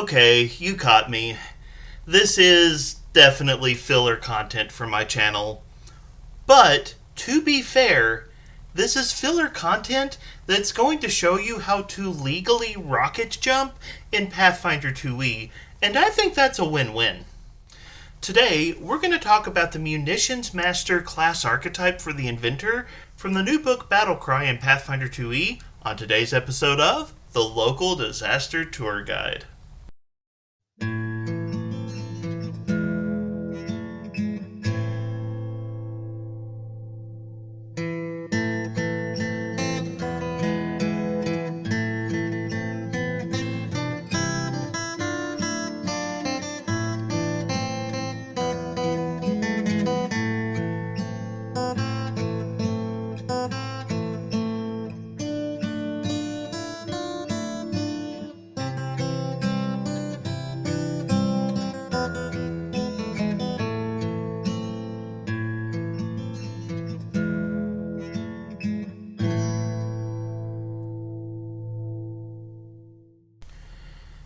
Okay, you caught me. This is definitely filler content for my channel. But, to be fair, this is filler content that's going to show you how to legally rocket jump in Pathfinder 2e, and I think that's a win-win. Today, we're going to talk about the Munitions Master class archetype for the Inventor from the new book Battlecry in Pathfinder 2e on today's episode of The Local Disaster Tour Guide.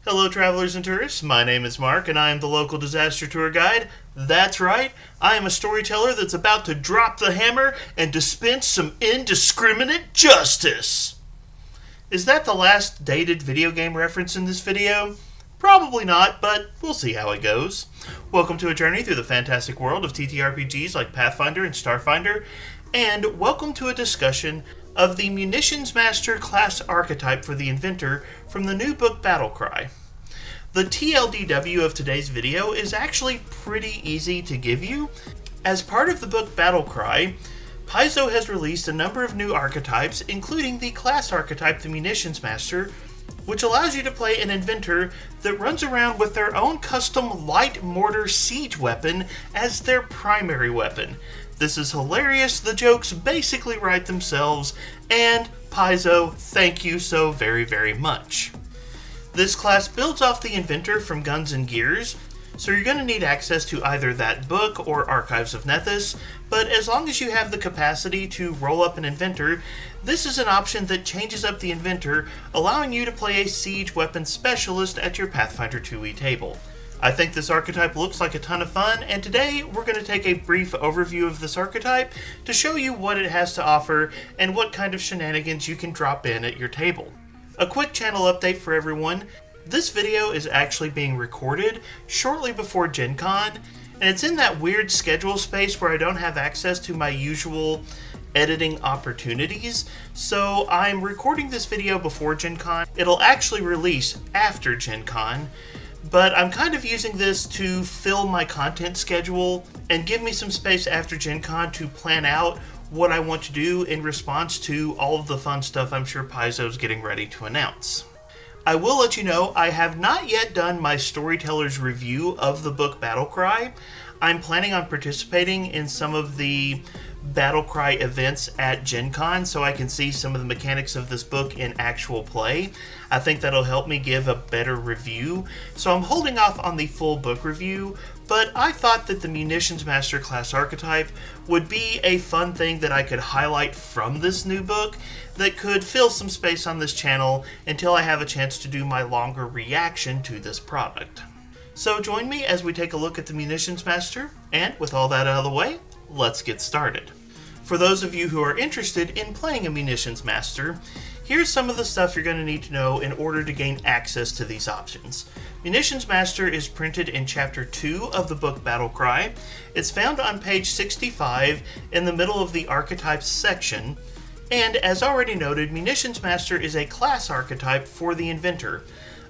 Hello, travelers and tourists. My name is Mark, and I am the local disaster tour guide. That's right, I am a storyteller that's about to drop the hammer and dispense some indiscriminate justice. Is that the last dated video game reference in this video? Probably not, but we'll see how it goes. Welcome to a journey through the fantastic world of TTRPGs like Pathfinder and Starfinder, and welcome to a discussion of the Munitions Master class archetype for the Inventor from the new book Battlecry. The TLDW of today's video is actually pretty easy to give you. As part of the book Battlecry, Paizo has released a number of new archetypes, including the class archetype, the Munitions Master, which allows you to play an Inventor that runs around with their own custom light mortar siege weapon as their primary weapon. This is hilarious, the jokes basically write themselves, and Paizo, thank you so very, very much. This class builds off the Inventor from Guns and Gears, so you're going to need access to either that book or Archives of Nethys, but as long as you have the capacity to roll up an Inventor, this is an option that changes up the Inventor, allowing you to play a siege weapon specialist at your Pathfinder 2e table. I think this archetype looks like a ton of fun, and today we're going to take a brief overview of this archetype to show you what it has to offer and what kind of shenanigans you can drop in at your table. A quick channel update for everyone. This video is actually being recorded shortly before Gen Con, and it's in that weird schedule space where I don't have access to my usual editing opportunities, so I'm recording this video before Gen Con. It'll actually release after Gen Con, but I'm kind of using this to fill my content schedule and give me some space after Gen Con to plan out what I want to do in response to all of the fun stuff I'm sure Paizo's getting ready to announce. I will let you know I have not yet done my storyteller's review of the book Battlecry. I'm planning on participating in some of the Battlecry events at Gen Con so I can see some of the mechanics of this book in actual play. I think that'll help me give a better review, so I'm holding off on the full book review, but I thought that the Munitions Master class archetype would be a fun thing that I could highlight from this new book that could fill some space on this channel until I have a chance to do my longer reaction to this product. So join me as we take a look at the Munitions Master, and with all that out of the way, let's get started. For those of you who are interested in playing a Munitions Master, here's some of the stuff you're going to need to know in order to gain access to these options. Munitions Master is printed in Chapter 2 of the book Battlecry. It's found on page 65 in the middle of the Archetypes section, and as already noted, Munitions Master is a class archetype for the Inventor.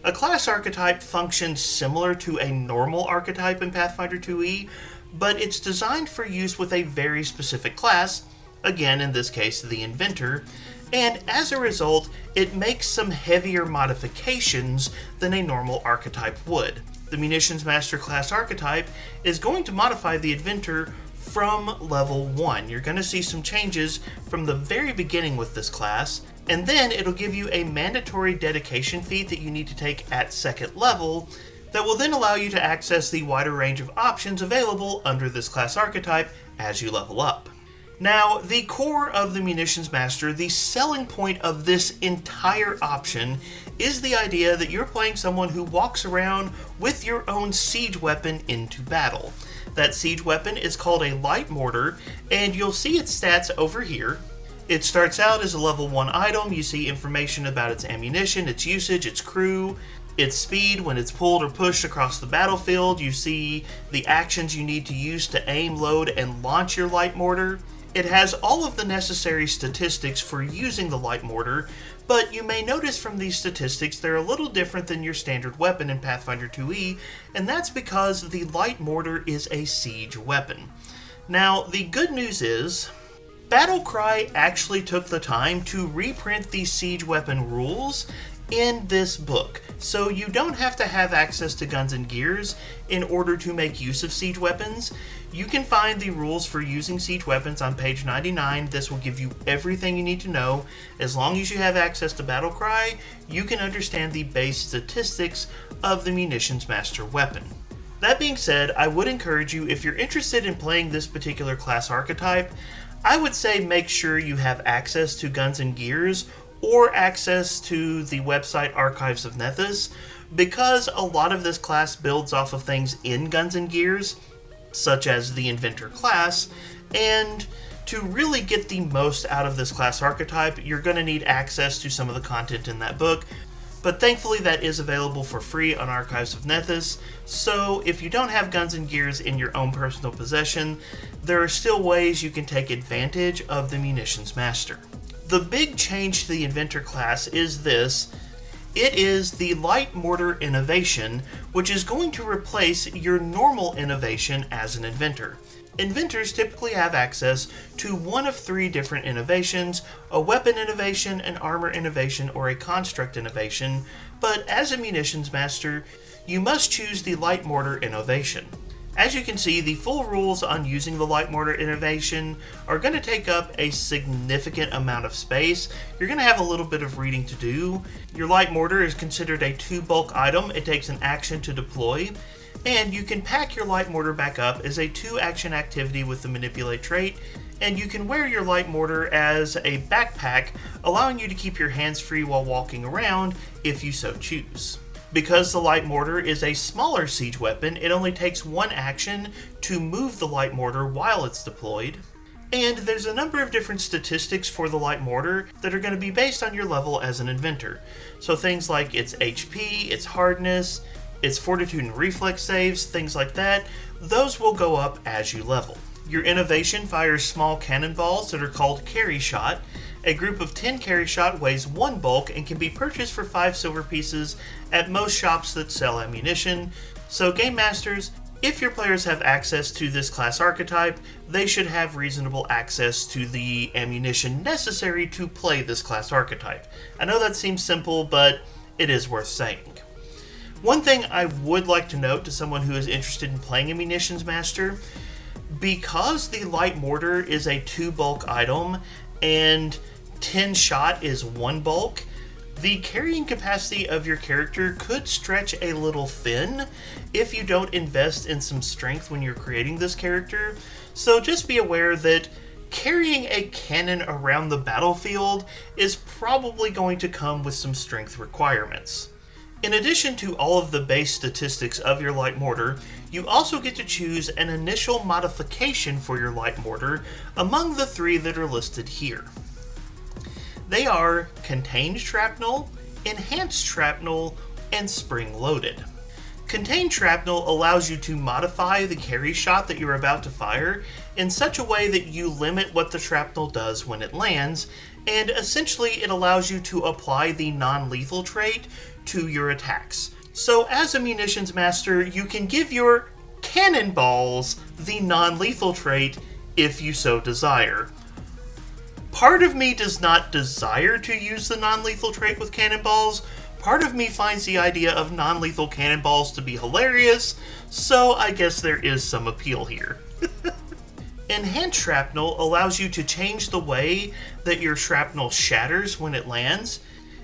A class archetype functions similar to a normal archetype in Pathfinder 2e, but it's designed for use with a very specific class, again in this case the Inventor, and as a result it makes some heavier modifications than a normal archetype would. The Munitions Master class archetype is going to modify the Inventor from level 1. You're going to see some changes from the very beginning with this class, and then it'll give you a mandatory dedication feat that you need to take at 2nd level that will then allow you to access the wider range of options available under this class archetype as you level up. Now, the core of the Munitions Master, the selling point of this entire option, is the idea that you're playing someone who walks around with your own siege weapon into battle. That siege weapon is called a light mortar, and you'll see its stats over here. It starts out as a level 1 item. You see information about its ammunition, its usage, its crew, its speed when it's pulled or pushed across the battlefield. You see the actions you need to use to aim, load, and launch your light mortar. It has all of the necessary statistics for using the light mortar, but you may notice from these statistics they're a little different than your standard weapon in Pathfinder 2e, and that's because the light mortar is a siege weapon. Now, the good news is, Battlecry actually took the time to reprint the siege weapon rules in this book, so you don't have to have access to guns and gears in order to make use of siege weapons. You can find the rules for using siege weapons on page 99. This will give you everything you need to know. As long as you have access to Battlecry, you can understand the base statistics of the Munitions Master weapon. That being said, I would encourage you, if you're interested in playing this particular class archetype, I would say make sure you have access to guns and gears or access to the website Archives of Nethys, because a lot of this class builds off of things in Guns and Gears, such as the Inventor class, and to really get the most out of this class archetype, you're going to need access to some of the content in that book, but thankfully that is available for free on Archives of Nethys, so if you don't have Guns and Gears in your own personal possession, there are still ways you can take advantage of the Munitions Master. The big change to the Inventor class is this. It is the Light Mortar Innovation, which is going to replace your normal innovation as an Inventor. Inventors typically have access to one of 3 different innovations: a weapon innovation, an armor innovation, or a construct innovation, but as a Munitions Master, you must choose the Light Mortar Innovation. As you can see, the full rules on using the Light Mortar Innovation are going to take up a significant amount of space. You're going to have a little bit of reading to do. Your Light Mortar is considered a 2 bulk item. It takes an action to deploy, and you can pack your Light Mortar back up as a 2 action activity with the Manipulate trait, and you can wear your Light Mortar as a backpack, allowing you to keep your hands free while walking around if you so choose. Because the Light Mortar is a smaller siege weapon, it only takes 1 action to move the Light Mortar while it's deployed. And there's a number of different statistics for the Light Mortar that are going to be based on your level as an Inventor. So things like its HP, its hardness, its fortitude and reflex saves, things like that, those will go up as you level. Your innovation fires small cannonballs that are called carry shot. A group of 10 carry shot weighs 1 bulk and can be purchased for 5 silver pieces at most shops that sell ammunition. So Game Masters, if your players have access to this class archetype, they should have reasonable access to the ammunition necessary to play this class archetype. I know that seems simple, but it is worth saying. One thing I would like to note to someone who is interested in playing a Munitions Master, because the Light Mortar is a 2 bulk item and 10 shot is 1 bulk, the carrying capacity of your character could stretch a little thin if you don't invest in some strength when you're creating this character. So just be aware that carrying a cannon around the battlefield is probably going to come with some strength requirements. In addition to all of the base statistics of your Light Mortar, you also get to choose an initial modification for your Light Mortar among the 3 that are listed here. They are Contained Shrapnel, Enhanced Shrapnel, and Spring Loaded. Contained Shrapnel allows you to modify the carry shot that you're about to fire in such a way that you limit what the shrapnel does when it lands, and essentially it allows you to apply the non-lethal trait to your attacks. So as a Munitions Master, you can give your cannonballs the non-lethal trait if you so desire. Part of me does not desire to use the non-lethal trait with cannonballs. Part of me finds the idea of non-lethal cannonballs to be hilarious, so I guess there is some appeal here. Enhanced Shrapnel allows you to change the way that your shrapnel shatters when it lands.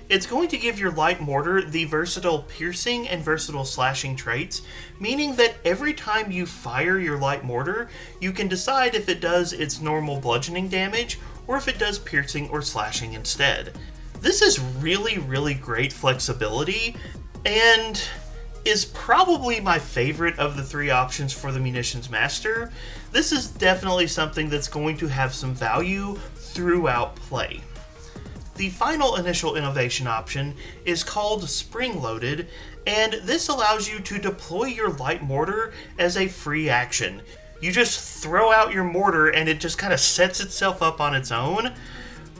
It's going to give your Light Mortar the versatile piercing and versatile slashing traits, meaning that every time you fire your Light Mortar, you can decide if it does its normal bludgeoning damage or if it does piercing or slashing instead. This is really great flexibility, and is probably my favorite of the three options for the Munitions Master. This is definitely something that's going to have some value throughout play. The final initial innovation option is called Spring-Loaded, and this allows you to deploy your light mortar as a free action. You just throw out your mortar and it just kind of sets itself up on its own.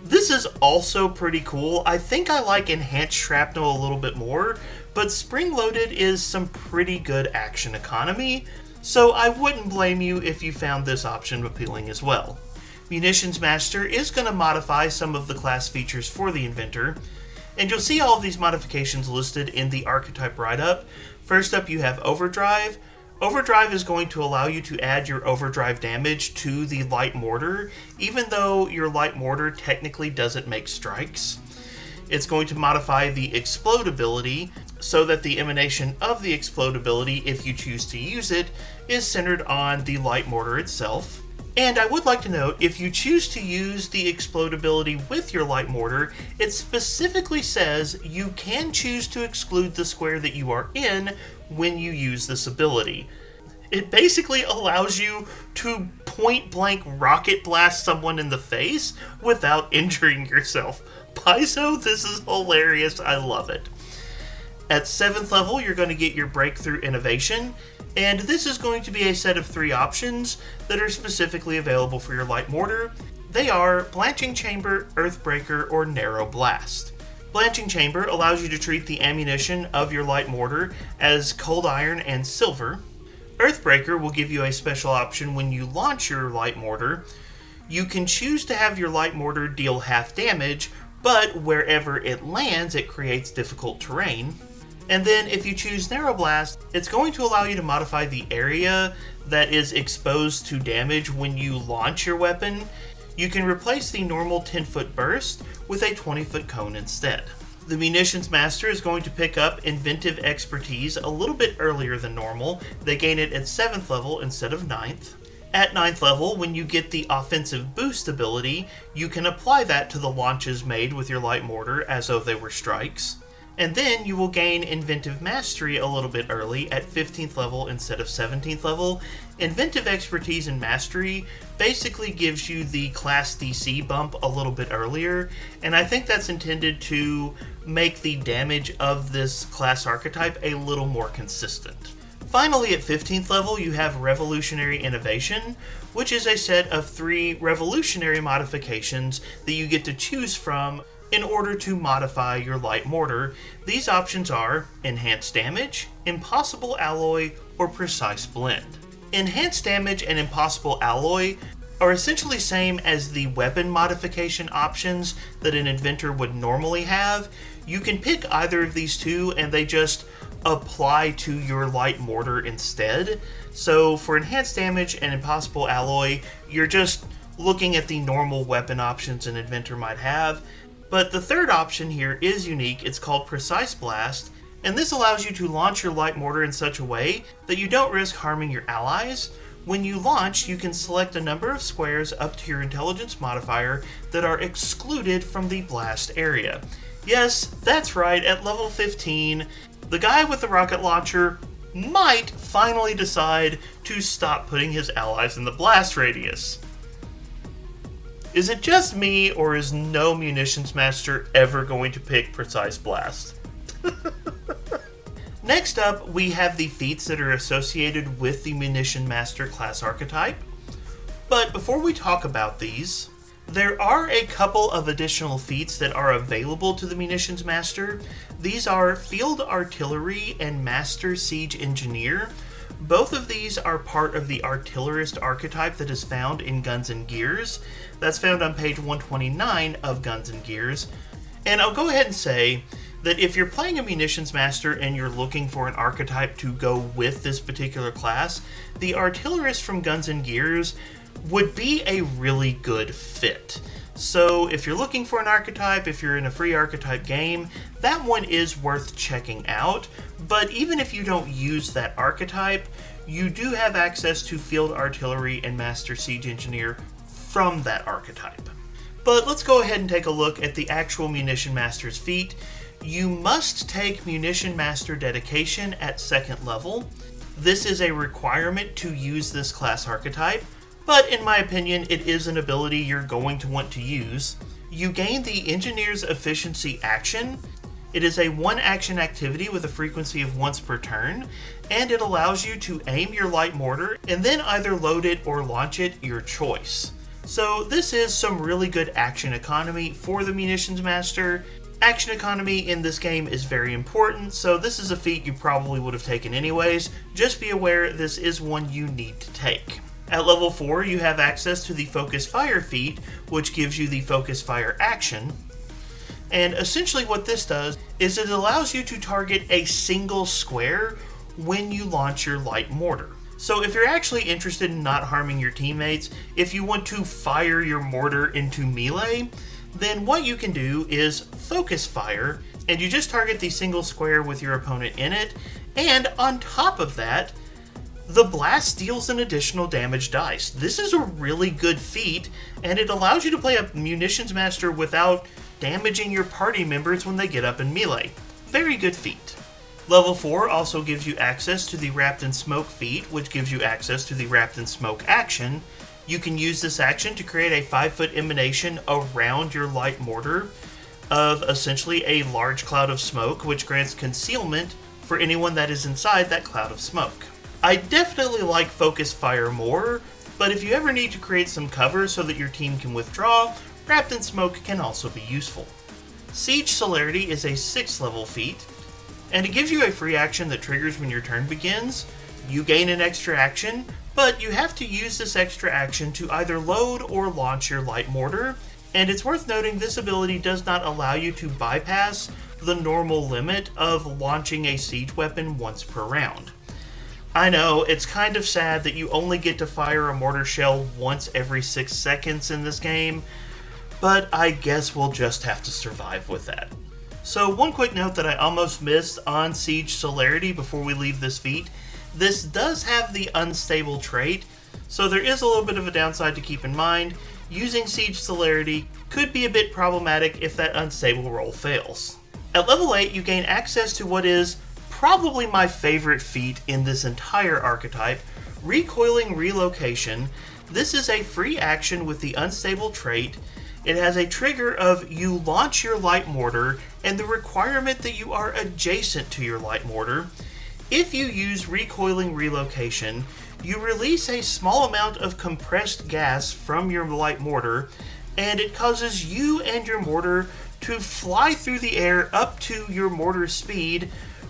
This is also pretty cool. I think I like Enhanced Shrapnel a little bit more, but Spring-Loaded is some pretty good action economy, so I wouldn't blame you if you found this option appealing as well. Munitions Master is going to modify some of the class features for the Inventor, and you'll see all of these modifications listed in the Archetype write-up. First up, you have Overdrive. Overdrive is going to allow you to add your overdrive damage to the light mortar, even though your light mortar technically doesn't make strikes. It's going to modify the Explode ability so that the emanation of the Explode ability, if you choose to use it, is centered on the light mortar itself. And I would like to note, if you choose to use the Explode ability with your light mortar, it specifically says you can choose to exclude the square that you are in when you use this ability. It basically allows you to point-blank rocket blast someone in the face without injuring yourself. Paizo, this is hilarious. I love it. At 7th level, you're going to get your Breakthrough Innovation, and this is going to be a set of 3 options that are specifically available for your light mortar. They are Blanching Chamber, Earthbreaker, or Narrow Blast. Blanching Chamber allows you to treat the ammunition of your light mortar as cold iron and silver. Earthbreaker will give you a special option when you launch your light mortar. You can choose to have your light mortar deal half damage, but wherever it lands, it creates difficult terrain. And then if you choose Narrow Blast, it's going to allow you to modify the area that is exposed to damage when you launch your weapon. You can replace the normal 10-foot burst with a 20-foot cone instead. The Munitions Master is going to pick up Inventive Expertise a little bit earlier than normal. They gain it at 7th level instead of 9th. At 9th level, when you get the Offensive Boost ability, you can apply that to the launches made with your light mortar as though they were strikes. And then you will gain Inventive Mastery a little bit early at 15th level instead of 17th level. Inventive Expertise and Mastery basically gives you the class DC bump a little bit earlier, and I think that's intended to make the damage of this class archetype a little more consistent. Finally, at 15th level, you have Revolutionary Innovation, which is a set of 3 revolutionary modifications that you get to choose from in order to modify your light mortar. These options are Enhanced Damage, Impossible Alloy, or Precise Blend. Enhanced Damage and Impossible Alloy are essentially same as the weapon modification options that an Inventor would normally have. You can pick either of these two and they just apply to your light mortar instead. So for Enhanced Damage and Impossible Alloy, you're just looking at the normal weapon options an Inventor might have. But the third option here is unique. It's called Precise Blast, and this allows you to launch your light mortar in such a way that you don't risk harming your allies. When you launch, you can select a number of squares up to your intelligence modifier that are excluded from the blast area. Yes, that's right, at level 15, the guy with the rocket launcher might finally decide to stop putting his allies in the blast radius. Is it just me, or is no Munitions Master ever going to pick Precise Blast? Next up, we have the feats that are associated with the Munitions Master class archetype. But before we talk about these, there are a couple of additional feats that are available to the Munitions Master. These are Field Artillery and Master Siege Engineer. Both of these are part of the Artillerist archetype that is found in Guns and Gears. That's found on page 129 of Guns and Gears. And I'll go ahead and say that if you're playing a Munitions Master and you're looking for an archetype to go with this particular class, the Artillerist from Guns and Gears would be a really good fit. So if you're looking for an archetype, if you're in a free archetype game, that one is worth checking out. But even if you don't use that archetype, you do have access to Field Artillery and Master Siege Engineer from that archetype. But let's go ahead and take a look at the actual Munition Master's feat. You must take Munition Master Dedication at 2nd level. This is a requirement to use this class archetype, but in my opinion, it is an ability you're going to want to use. You gain the Engineer's Efficiency action. It is a 1-action activity with a frequency of once per turn, and it allows you to aim your light mortar and then either load it or launch it, your choice. So this is some really good action economy for the Munitions Master. Action economy in this game is very important, so this is a feat you probably would have taken anyways. Just be aware this is one you need to take. At level 4, you have access to the Focus Fire feat, which gives you the Focus Fire action. And essentially what this does is it allows you to target a single square when you launch your light mortar. So if you're actually interested in not harming your teammates, if you want to fire your mortar into melee, then what you can do is Focus Fire, and you just target the single square with your opponent in it, and on top of that, the blast deals an additional damage dice. This is a really good feat, and it allows you to play a Munitions Master without damaging your party members when they get up in melee. Very good feat. Level 4 also gives you access to the Wrapped in Smoke feat, which gives you access to the Wrapped in Smoke action. You can use this action to create a 5-foot emanation around your light mortar of essentially a large cloud of smoke, which grants concealment for anyone that is inside that cloud of smoke. I definitely like Focus Fire more, but if you ever need to create some cover so that your team can withdraw, Wrapped in Smoke can also be useful. Siege Celerity is a 6th level feat, and it gives you a free action that triggers when your turn begins. You gain an extra action, but you have to use this extra action to either load or launch your light mortar, and it's worth noting this ability does not allow you to bypass the normal limit of launching a siege weapon once per round. I know, it's kind of sad that you only get to fire a mortar shell once every 6 seconds in this game, but I guess we'll just have to survive with that. So one quick note that I almost missed on Siege Celerity before we leave this feat. This does have the Unstable trait, so there is a little bit of a downside to keep in mind. Using Siege Celerity could be a bit problematic if that Unstable roll fails. At level 8, you gain access to what is probably my favorite feat in this entire archetype, Recoiling Relocation. This is a free action with the Unstable trait. It has a trigger of you launch your light mortar and the requirement that you are adjacent to your light mortar. If you use Recoiling Relocation, you release a small amount of compressed gas from your light mortar, and it causes you and your mortar to fly through the air up to your mortar's speed,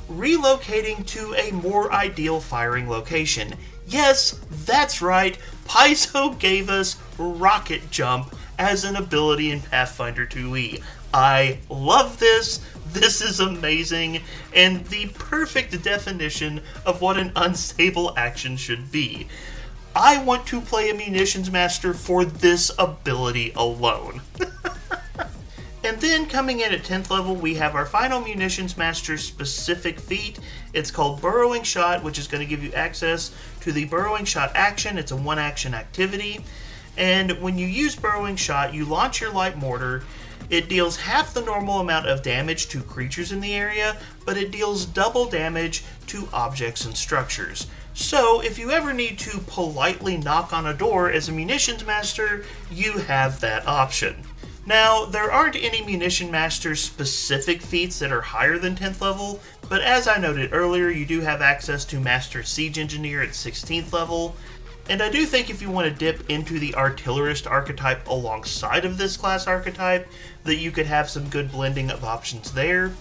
relocating to a more ideal firing location. Yes, that's right, Paizo gave us Rocket Jump as an ability in Pathfinder 2e. I love this. This is amazing, and the perfect definition of what an unstable action should be. I want to play a Munitions Master for this ability alone. And then coming in at 10th level, we have our final Munitions Master specific feat. It's called Burrowing Shot, which is going to give you access to the Burrowing Shot action. It's a 1-action activity. And when you use Burrowing Shot, you launch your light mortar. It deals half the normal amount of damage to creatures in the area, but it deals double damage to objects and structures. So if you ever need to politely knock on a door as a Munitions Master, you have that option. Now, there aren't any Munition Master specific feats that are higher than 10th level, but as I noted earlier, you do have access to Master Siege Engineer at 16th level, and I do think if you want to dip into the Artillerist archetype alongside of this class archetype, that you could have some good blending of options there.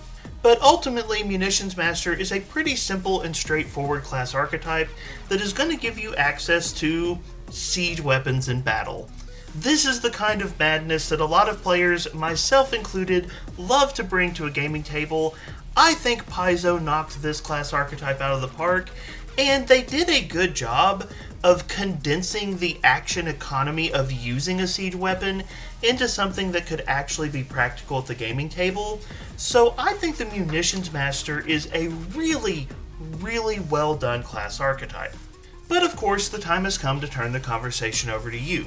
But ultimately, Munitions Master is a pretty simple and straightforward class archetype that is going to give you access to siege weapons in battle. This is the kind of madness that a lot of players, myself included, love to bring to a gaming table. I think Paizo knocked this class archetype out of the park, and they did a good job of condensing the action economy of using a siege weapon into something that could actually be practical at the gaming table. So I think the Munitions Master is a really, really well done class archetype. But of course, the time has come to turn the conversation over to you.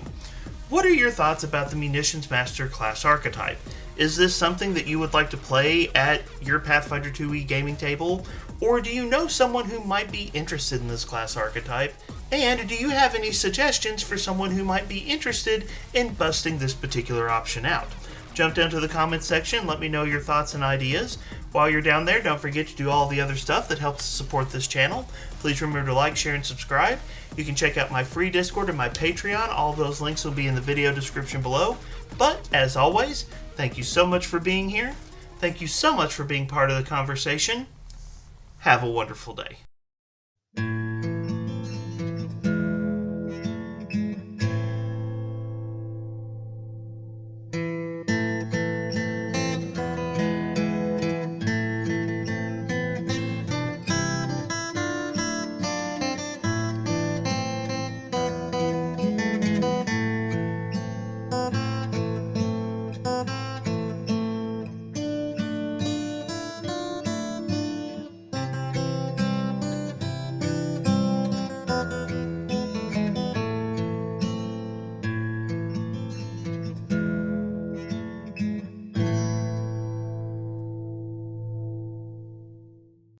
What are your thoughts about the Munitions Master class archetype? Is this something that you would like to play at your Pathfinder 2e gaming table? Or do you know someone who might be interested in this class archetype? And do you have any suggestions for someone who might be interested in busting this particular option out? Jump down to the comments section, let me know your thoughts and ideas. While you're down there, don't forget to do all the other stuff that helps support this channel. Please remember to like, share, and subscribe. You can check out my free Discord and my Patreon. All those links will be in the video description below. But, as always, thank you so much for being here. Thank you so much for being part of the conversation. Have a wonderful day.